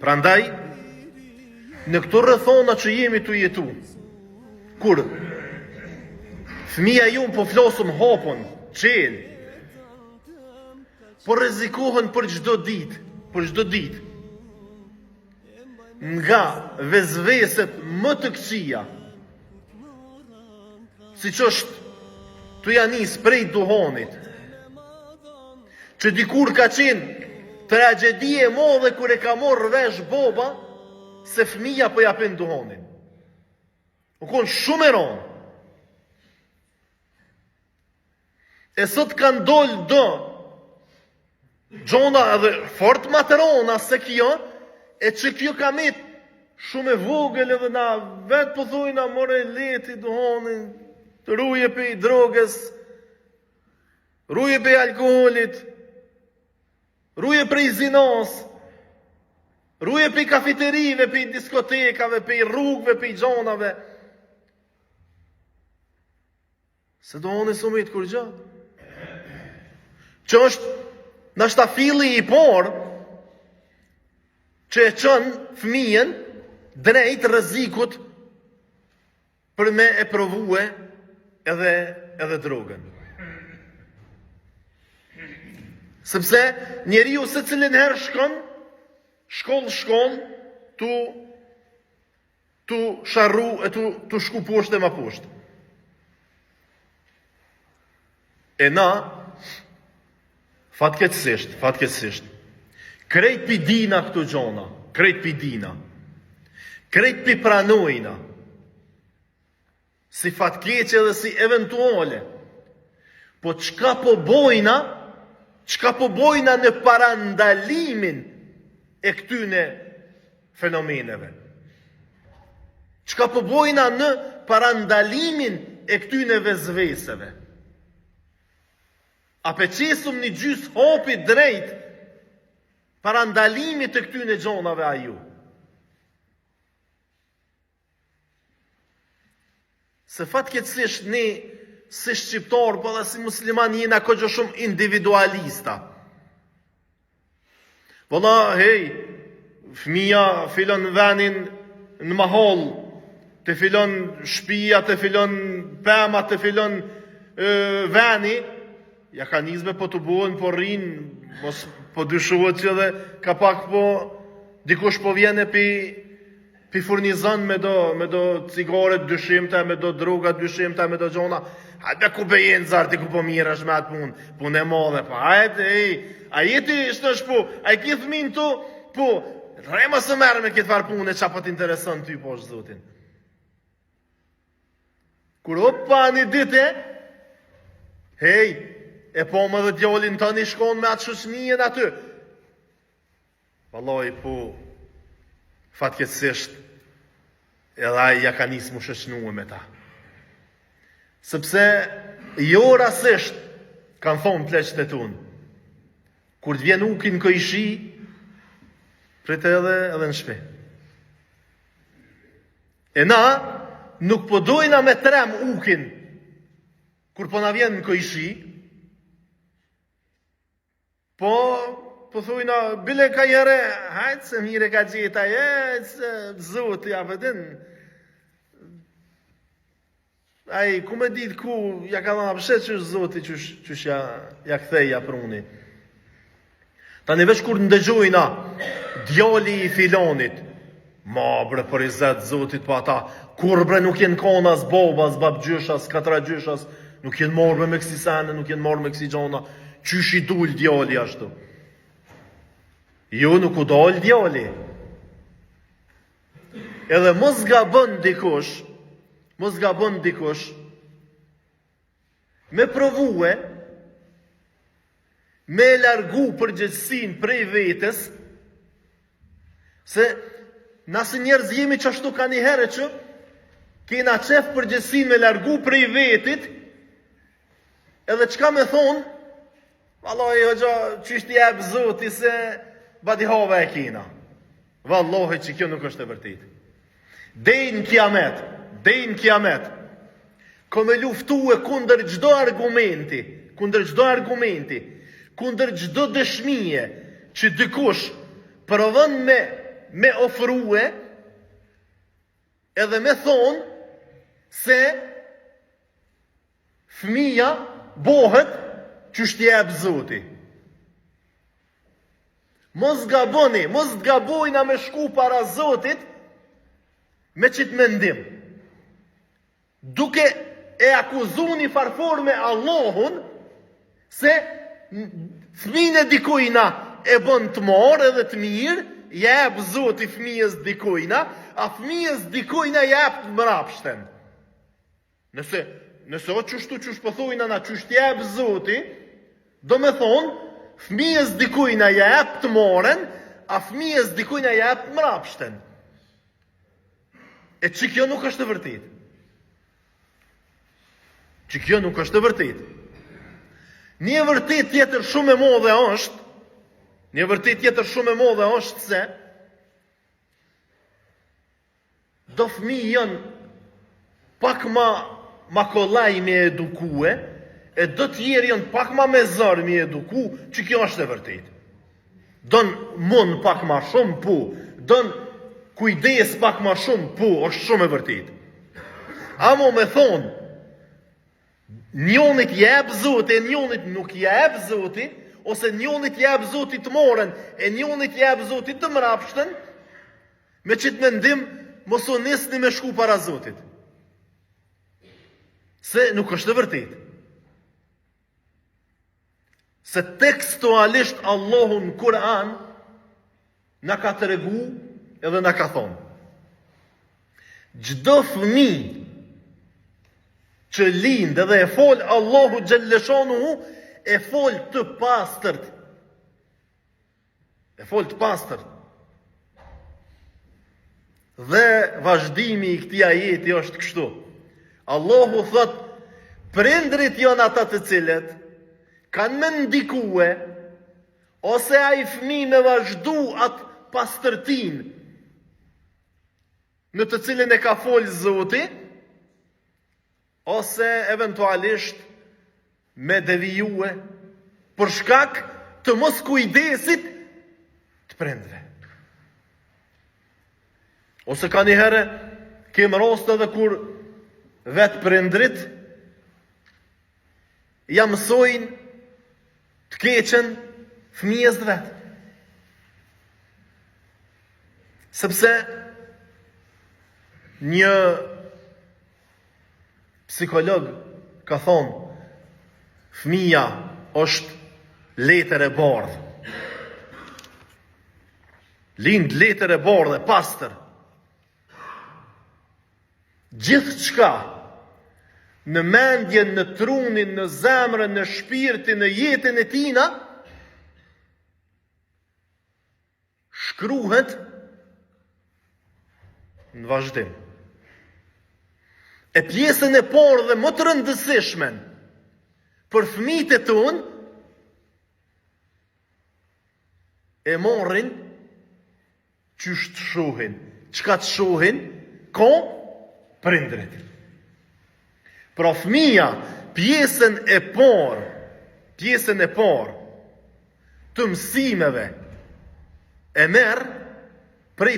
Prandaj, në këto rrethona që jemi të jetu, kur fëmija junë po flosëm hapon, qenë, po rrezikohen për çdo ditë, nga vezveset më të këqija, siç është të janis prej duhanit, që dikur ka qenë tragjedie e madhe kur e ka morrë vesh boba se fëmija po japin duhanin. U konë shumë e ronë. E sot kanë dollë do gjona edhe fort materona se kjo, e që kjo ka met shumë e vogël edhe na vetë po thujna more leti duhanin, të ruje pe i drogës, ruje pe i alkoholit, ruje prej zinos, ruje pe i kafeterive, pe i diskotekave, pe i rrugve, pe i gjonave. Se duhanin sumit kur gjatë. Që është nashta filli i por që e qënë fëmijen drejt rrezikut për me e provue edhe drogën. Sepse njeriu se cilin herë shkon, shkoll, tu sharru e tu shku poshtë e ma poshtë. E na, fatkeqësisht, krejt pi dina këtu gjona, krejt pi pranojna, si fatkeqe dhe si eventuale, po çka po bojna në parandalimin e këtyne fenomeneve. Çka po bojna në parandalimin e këtyne vezveseve. A pe qesum një gjys hopi drejt parandalimit të këtyne gjonave a ju. Se fatkeqësisht ne si shqiptar, po dhe si musliman jena këgjo shumë individualista. Vëlla, hej, fëmija filon venin në mahol, të filon shpia, të filon pema, të filon veni, ja ka nizme po të buën, po rrinë, po dyshuat që dhe ka pak po, dikush po vjene pi furnizan me do cigaret dyshimta, me do droga dyshimta, me do gjona, hajde ku bejen zarti ku po mirë është me atë punë e madhe, pa hajde, a jeti ishtë është po, a i kithë minë tu, po, rema së merë me këtë farë punë, qa pa t'intereson ty po është zotin. Kur opa një dite, hej, e po më dhe djallin të një shkon me atë shoqënien aty. Vallai, po, fatkeqësisht, edhe ai ja ka nisë mu shoqënue me ta. Sepse, jo rasisht, kanë thonë pleqët e tunë, kur të vjen ukin në këjshi, prite edhe në shpe. E na, nuk po dojna me trem ukin, kur po na vjen në këjshi, po thujna, bile ka jere, hajtë se mire ka gjeta, se zotë, ja vëdin. Ai, ku me ditë ku, ja ka dhona pëshet që është zotë, që ja këtheja pruni. Ta një veç kur ndëgjojna, djali i filonit, ma bre për i zetë zotit pa ta, kur bre nuk jenë konas, bobas, babgjyshas, katragjyshas, nuk jenë morë me kësi sene, nuk jenë morë me kësi gjona, qysh i dul djali ashtu. Jo, nuk u dal djali. Edhe mos gabon dikush, me provue, me largu përgjegjësinë prej vetes, se nëse njerëz jemi qashtu ka një herë që kena qef përgjegjësinë me largu prej vetit, edhe çka me thonë, vallahi hoxha, qysh t'i jep zoti se badihove e kina. Vallahi që kjo nuk është e vërtet. Dej në kiamet, ko me luftu e kundër gjdo argumenti, kundër gjdo dëshmije, që dikush provon me ofrue edhe me thonë se fëmija bohet çështje jep Zoti. Mos gaboni, mos gabojna me shku para Zotit me qitë mendim. Duke e akuzuni farfor me Allahun se fëmijën e dikujna e bën të morë edhe të mirë, jep Zoti fëmijës dikujna, a fëmijës dikujna jep të mrapshten. Nëse o qështu qësh pëthojna na qësht jep Zoti, do me thonë, fëmijës dikujna jep të moren, a fëmijës dikujna jep të mrapshten. E që kjo nuk është të vërtit. Që kjo nuk është të vërtit. Një vërtit tjetër shumë e modhe është, një vërtit tjetër shumë e modhe është se, do fëmijë janë pak ma kollaj me edukue, e do tjerë janë pak ma me zërë me eduku, që kjo është e vërtit. Donë mund pak ma shumë pu, donë kujdes pak ma shumë pu, është shumë e vërtit. Amo me thonë, njonit jep Zoti, e njonit nuk jep Zoti, ose njonit jep Zoti të moren, e njonit jep Zoti të mrapshtën, me qitë mendim, mos u nisni me shku para Zotit. Se nuk është e vërtit. Se tekstualisht Allahu në Kur'an na ka të regu edhe na ka thonë. Gjdo fëmijë që lindë edhe e fol Allahu Gjellëshonuhu, e fol të pastërt. E fol të pastërt. Dhe vazhdimi i këtij ajeti është kështu. Allahu thot, prindrit janë ata të cilët kanë me ndikue, ose a i fëmi me vazhdu atë pastërtin në të cilën e ka folë Zoti, ose eventualisht me devijue për shkak të mos kujdesit të prindve. Ose ka një herë kemë roste dhe kur vetë prindrit ja mësojnë të keqen fëmijës dhe vetë. Sepse një psikolog ka thonë, fëmija është letër e bardhë. Lind letër e bardhë, pastër. Gjithë qka, në mendjen, në trunin, në zemrën, në shpirtin, në jetën e tina, shkruhet në vazhdim. E pjesën e parë dhe më të rëndësishmen për fëmijët e tonë, e morrin qysh të shohin. Qka të shohin? Ko? Prindrit. Pra fëmija, pjesën e parë të mësimeve e merë prej